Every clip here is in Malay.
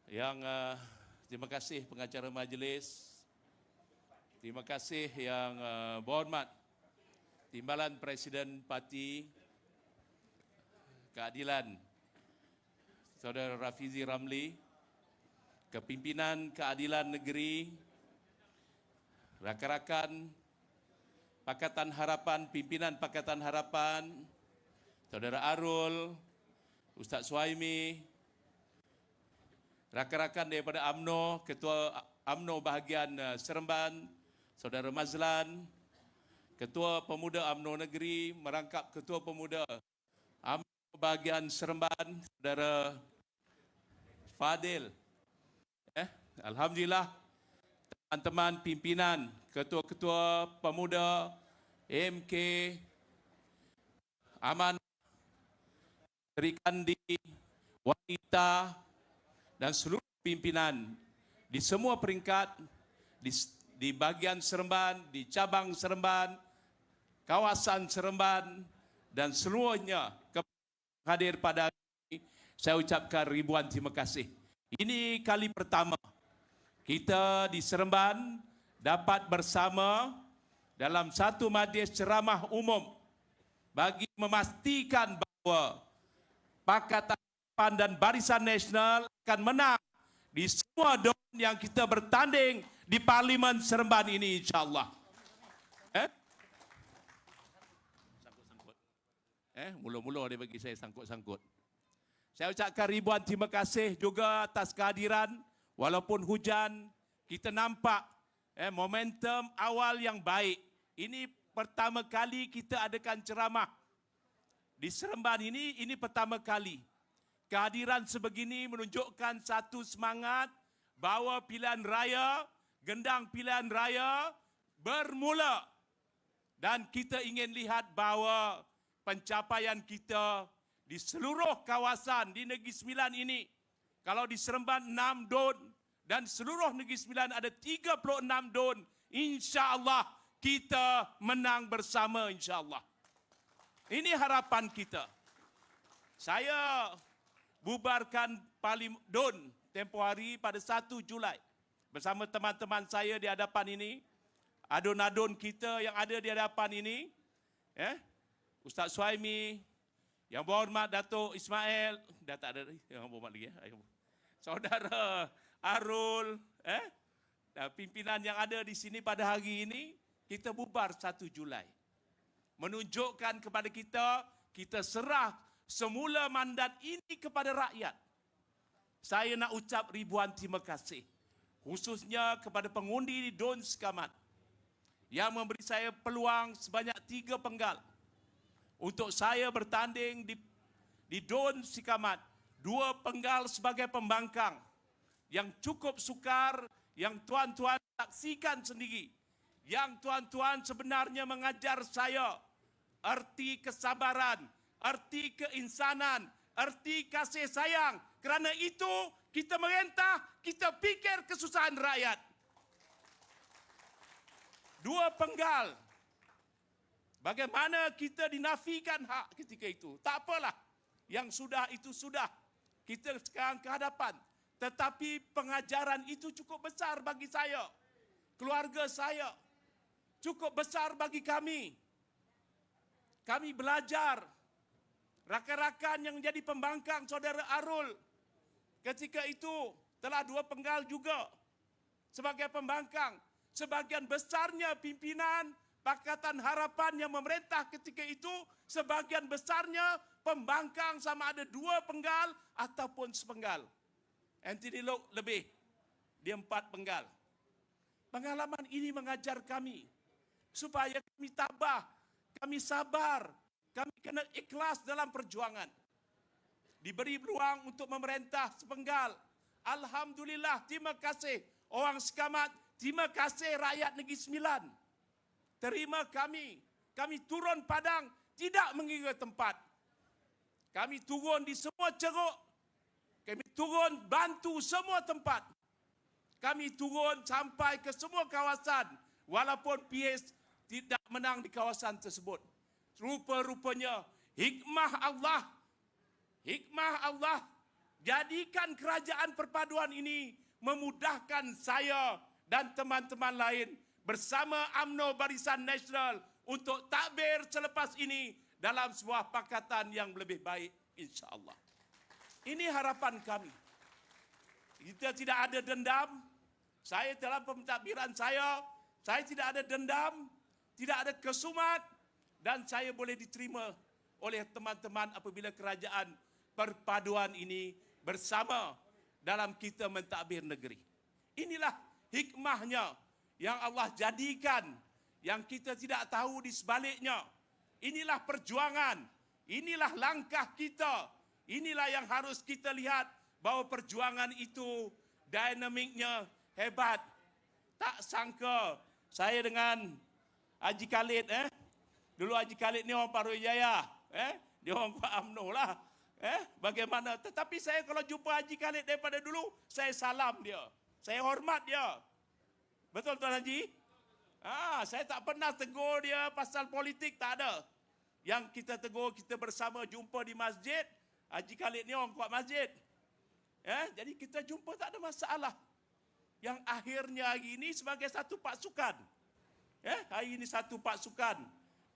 Terima kasih pengacara majlis, terima kasih yang berhormat Timbalan Presiden Parti Keadilan Saudara Rafizi Ramli, Kepimpinan Keadilan Negeri, rakan-rakan Pakatan Harapan, pimpinan Pakatan Harapan, Saudara Arul, Ustaz Suhaimi, rakan-rakan daripada UMNO, Ketua UMNO bahagian Seremban, Saudara Mazlan, Ketua Pemuda UMNO Negeri, merangkap Ketua Pemuda UMNO bahagian Seremban, Saudara Fadil. Alhamdulillah, teman-teman pimpinan, ketua-ketua pemuda, MK, Aman, Sri Kandi, wanita, dan seluruh pimpinan di semua peringkat, di bagian Seremban, di cabang Seremban, kawasan Seremban, dan seluruhnya hadir pada hari ini, saya ucapkan ribuan terima kasih. Ini kali pertama kita di Seremban dapat bersama dalam satu majlis ceramah umum bagi memastikan bahawa Pakatan Harapan dan Barisan Nasional akan menang di semua don yang kita bertanding di Parlimen Seremban ini, insyaAllah. Mula-mula dia bagi saya sangkut-sangkut. Saya ucapkan ribuan terima kasih juga atas kehadiran. Walaupun hujan, kita nampak momentum awal yang baik. Ini pertama kali kita adakan ceramah di Seremban ini pertama kali. Kehadiran sebegini menunjukkan satu semangat bahawa pilihan raya, gendang pilihan raya bermula. Dan kita ingin lihat bahawa pencapaian kita di seluruh kawasan di Negeri Sembilan ini, kalau di Seremban 6 don dan seluruh Negeri Sembilan ada 36 don, insya-Allah kita menang bersama, insya-Allah. Ini harapan kita. Saya bubarkan Don tempoh hari pada 1 Julai bersama teman-teman saya di hadapan ini, adun-adun kita yang ada di hadapan ini, Ustaz Suhaimi, yang berhormat Datuk Ismail, dah tak ada yang berhormat lagi, Saudara Arul, dan pimpinan yang ada di sini pada hari ini, kita bubar 1 Julai. Menunjukkan kepada kita serah semula mandat ini kepada rakyat. Saya nak ucap ribuan terima kasih, khususnya kepada pengundi di Don Sikamat yang memberi saya peluang sebanyak 3 penggal untuk saya bertanding di Don Sikamat. 2 penggal sebagai pembangkang yang cukup sukar, yang tuan-tuan saksikan sendiri, yang tuan-tuan sebenarnya mengajar saya arti kesabaran, arti keinsanan, arti kasih sayang. Kerana itu kita merintah, kita fikir kesusahan rakyat. 2 penggal. Bagaimana kita dinafikan hak ketika itu? Tak apalah. Yang sudah itu sudah. Kita sekarang ke hadapan. Tetapi pengajaran itu cukup besar bagi saya. Keluarga saya. Cukup besar bagi kami. Kami belajar. Rakan-rakan yang jadi pembangkang Saudara Arul ketika itu telah 2 penggal juga sebagai pembangkang. Sebagian besarnya pimpinan Pakatan Harapan yang memerintah ketika itu, sebagian besarnya pembangkang sama ada 2 penggal ataupun sepenggal. Anti-Dialog lebih, dia 4 penggal. Pengalaman ini mengajar kami supaya kami tabah, kami sabar, kami kena ikhlas dalam perjuangan. Diberi ruang untuk memerintah sepenggal. Alhamdulillah, terima kasih orang Sikamat, terima kasih rakyat Negeri Sembilan. Terima kami. Kami turun padang, tidak mengira tempat. Kami turun di semua ceruk. Kami turun bantu semua tempat. Kami turun sampai ke semua kawasan. Walaupun PS tidak menang di kawasan tersebut. Rupa-rupanya hikmah Allah jadikan kerajaan perpaduan ini memudahkan saya dan teman-teman lain bersama UMNO Barisan Nasional untuk takbir selepas ini dalam sebuah pakatan yang lebih baik, insya-Allah. Ini harapan kami. Kita tidak ada dendam. Saya dalam pentadbiran saya tidak ada dendam, tidak ada kesumat, dan saya boleh diterima oleh teman-teman apabila kerajaan perpaduan ini bersama dalam kita mentadbir negeri. Inilah hikmahnya yang Allah jadikan, yang kita tidak tahu di sebaliknya. Inilah perjuangan, inilah langkah kita, inilah yang harus kita lihat bahawa perjuangan itu dinamiknya hebat. Tak sangka saya dengan Haji Khalid, dulu Haji Khalid ni orang Parujaya, dia orang Kuat UMNO lah. Bagaimana? Tetapi saya kalau jumpa Haji Khalid daripada dulu, saya salam dia, saya hormat dia. Betul Tuan Haji? Saya tak pernah tegur dia pasal politik, tak ada. Yang kita tegur, kita bersama jumpa di masjid. Haji Khalid ni orang kuat masjid. Jadi kita jumpa tak ada masalah. Yang akhirnya hari ini sebagai satu pasukan. Hari ini satu pasukan.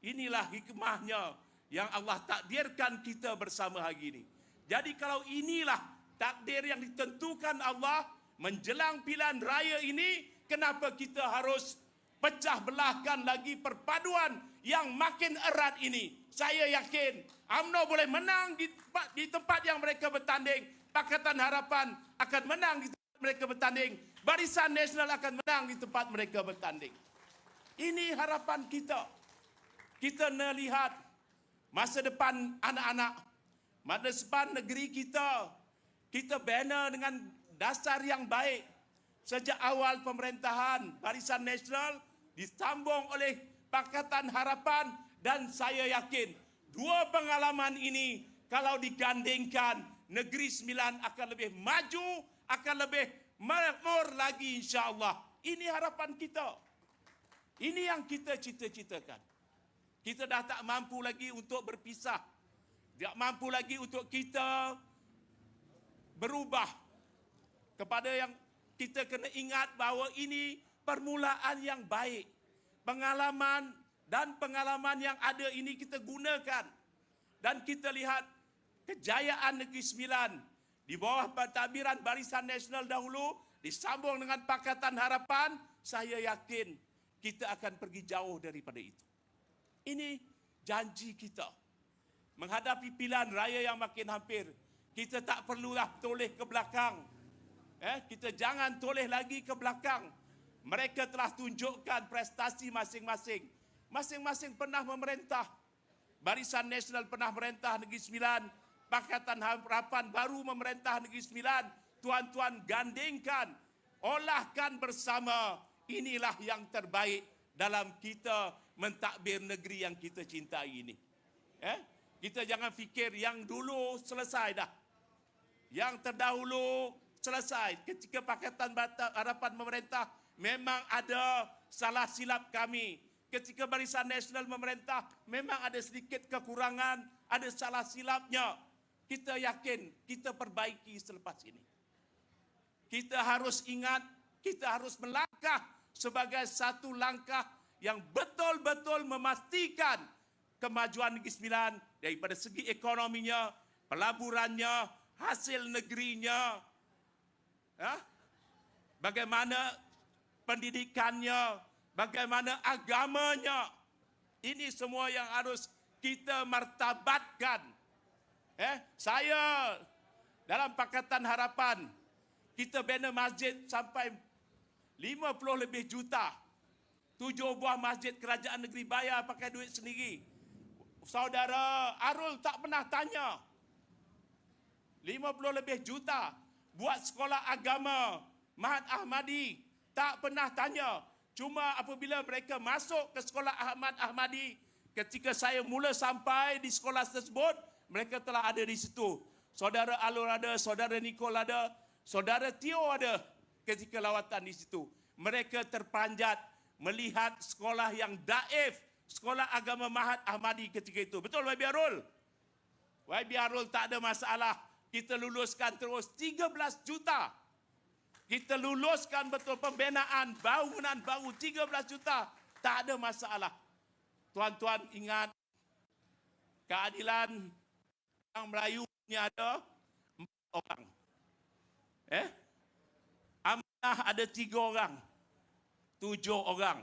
Inilah hikmahnya yang Allah takdirkan kita bersama hari ini. Jadi kalau inilah takdir yang ditentukan Allah menjelang pilihan raya ini, kenapa kita harus pecah belahkan lagi perpaduan yang makin erat ini? Saya yakin UMNO boleh menang di tempat yang mereka bertanding. Pakatan Harapan akan menang di tempat mereka bertanding. Barisan Nasional akan menang di tempat mereka bertanding. Ini harapan kita. Kita melihat masa depan anak-anak, masa depan negeri kita. Kita bina dengan dasar yang baik. Sejak awal pemerintahan Barisan Nasional disambung oleh Pakatan Harapan, dan saya yakin dua pengalaman ini kalau digandingkan, Negeri Sembilan akan lebih maju, akan lebih makmur lagi insya-Allah. Ini harapan kita. Ini yang kita cita-citakan. Kita dah tak mampu lagi untuk berpisah. Tak mampu lagi untuk kita berubah. Kepada yang kita kena ingat bahawa ini permulaan yang baik. Pengalaman dan pengalaman yang ada ini kita gunakan. Dan kita lihat kejayaan Negeri Sembilan di bawah pentadbiran Barisan Nasional dahulu disambung dengan Pakatan Harapan. Saya yakin kita akan pergi jauh daripada itu. Ini janji kita. Menghadapi pilihan raya yang makin hampir, kita tak perlulah toleh ke belakang. Kita jangan toleh lagi ke belakang. Mereka telah tunjukkan prestasi masing-masing. Masing-masing pernah memerintah. Barisan Nasional pernah merintah Negeri Sembilan. Pakatan Harapan baru memerintah Negeri Sembilan. Tuan-tuan gandingkan, olahkan bersama. Inilah yang terbaik dalam kita mentadbir negeri yang kita cintai ini. Kita jangan fikir yang dulu selesai dah. Yang terdahulu selesai. Ketika Pakatan Harapan memerintah, memang ada salah silap kami. Ketika Barisan Nasional memerintah, memang ada sedikit kekurangan, ada salah silapnya. Kita yakin, kita perbaiki selepas ini. Kita harus ingat, kita harus melangkah sebagai satu langkah yang betul-betul memastikan kemajuan Negeri Sembilan daripada segi ekonominya, pelaburannya, hasil negerinya, bagaimana pendidikannya, bagaimana agamanya. Ini semua yang harus kita martabatkan. Saya dalam Pakatan Harapan, kita bina masjid sampai 50 lebih juta. 7 buah masjid kerajaan negeri bayar pakai duit sendiri. Saudara Arul tak pernah tanya. 50 lebih juta buat sekolah agama Mahat Ahmadi, tak pernah tanya. Cuma apabila mereka masuk ke sekolah Ahmad Ahmadi, ketika saya mula sampai di sekolah tersebut, mereka telah ada di situ. Saudara Alur ada, saudara Nicole ada, saudara Tio ada ketika lawatan di situ. Mereka terpanjat melihat sekolah yang daif, sekolah agama Mahat Ahmadi ketika itu. Betul YB Arul? YB Arul tak ada masalah kita luluskan terus 13 juta. Kita luluskan betul pembinaan bangunan baru 13 juta. Tak ada masalah. Tuan-tuan ingat, keadilan orang Melayu ni ada 4 orang. Amanah ada 3 orang. 7 orang.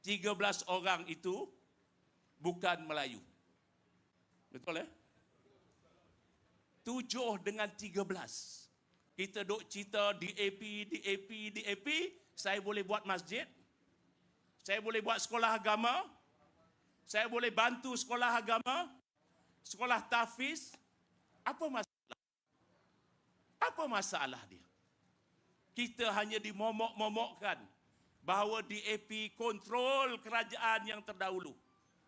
13 orang itu bukan Melayu. Betul 7 dengan 13. Kita duk cerita DAP, saya boleh buat masjid, saya boleh buat sekolah agama, saya boleh bantu sekolah agama, sekolah tahfiz. Apa masalah? Apa masalah dia? Kita hanya dimomok-momokkan bahawa DAP kontrol kerajaan yang terdahulu.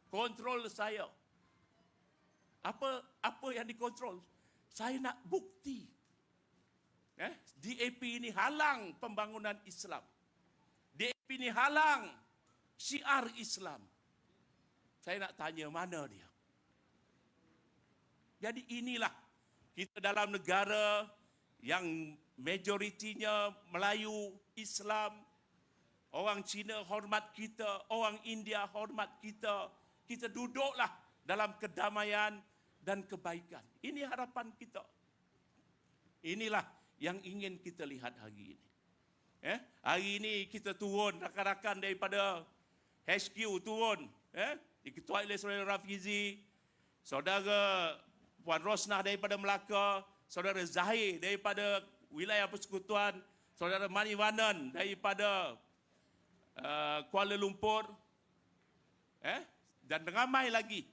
Kontrol saya. Apa yang dikontrol? Saya nak bukti. DAP ini halang pembangunan Islam. DAP ini halang syiar Islam. Saya nak tanya, mana dia? Jadi inilah kita dalam negara yang majoritinya Melayu, Islam, orang Cina hormat kita, orang India hormat kita. Kita duduklah dalam kedamaian dan kebaikan. Ini harapan kita. Inilah yang ingin kita lihat hari ini. Hari ini kita turun, rakan-rakan daripada HQ turun. Diketuai oleh Saudara Rafizi, Saudara Puan Rosnah daripada Melaka, Saudara Zahir daripada wilayah persekutuan, Saudara Maniwanan daripada Kuala Lumpur, dan ramai lagi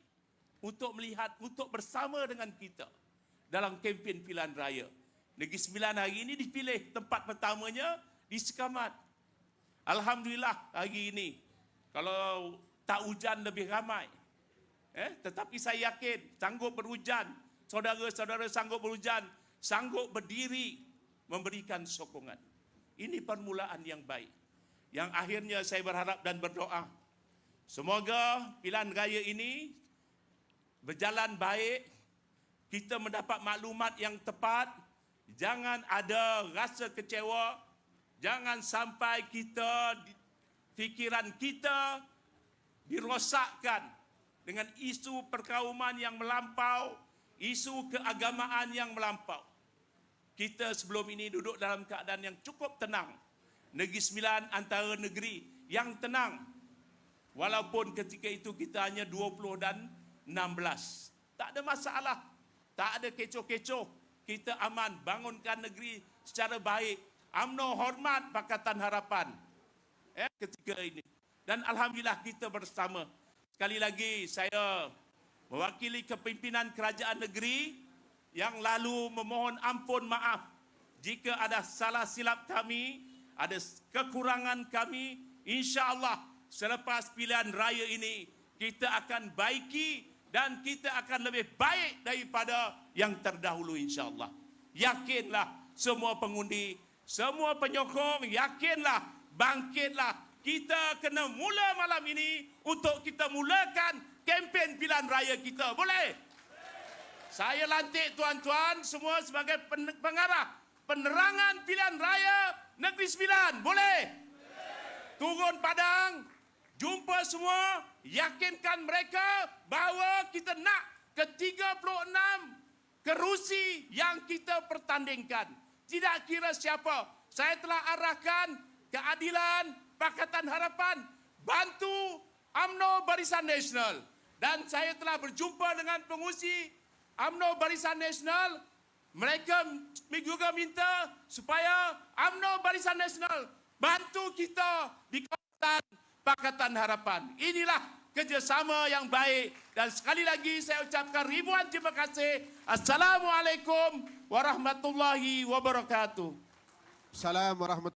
untuk melihat, untuk bersama dengan kita dalam kempen pilihan raya. Negeri Sembilan hari ini dipilih tempat pertamanya di Sekamat. Alhamdulillah hari ini, kalau tak hujan lebih ramai. Tetapi saya yakin sanggup berhujan, saudara-saudara sanggup berhujan, sanggup berdiri memberikan sokongan. Ini permulaan yang baik. Yang akhirnya saya berharap dan berdoa, semoga pilihan raya ini berjalan baik, kita mendapat maklumat yang tepat, jangan ada rasa kecewa, jangan sampai fikiran kita dirosakkan dengan isu perkauman yang melampau, isu keagamaan yang melampau. Kita sebelum ini duduk dalam keadaan yang cukup tenang. Negeri Sembilan antara negeri yang tenang. Walaupun ketika itu kita hanya 20 dan 16. Tak ada masalah. Tak ada kecoh-kecoh. Kita aman, bangunkan negeri secara baik. UMNO hormat Pakatan Harapan ketika ini. Dan Alhamdulillah kita bersama. Sekali lagi saya mewakili kepimpinan kerajaan negeri yang lalu memohon ampun maaf jika ada salah silap kami, ada kekurangan kami. InsyaAllah selepas pilihan raya ini kita akan baiki dan kita akan lebih baik daripada yang terdahulu insyaAllah. Yakinlah semua pengundi, semua penyokong, yakinlah, bangkitlah. Kita kena mula malam ini untuk kita mulakan kempen pilihan raya kita. Boleh? Saya lantik tuan-tuan semua sebagai pengarah penerangan pilihan raya Negeri Sembilan. Boleh? Turun padang, jumpa semua, yakinkan mereka bahawa kita nak ke 36 kerusi yang kita pertandingkan. Tidak kira siapa. Saya telah arahkan keadilan, Pakatan Harapan, bantu UMNO Barisan Nasional. Dan saya telah berjumpa dengan pengurusi UMNO Barisan Nasional. Mereka juga minta supaya UMNO Barisan Nasional bantu kita di kawasan Pakatan Harapan. Inilah kerjasama yang baik. Dan sekali lagi saya ucapkan ribuan terima kasih. Assalamualaikum warahmatullahi wabarakatuh. Assalamualaikum warahmatullahi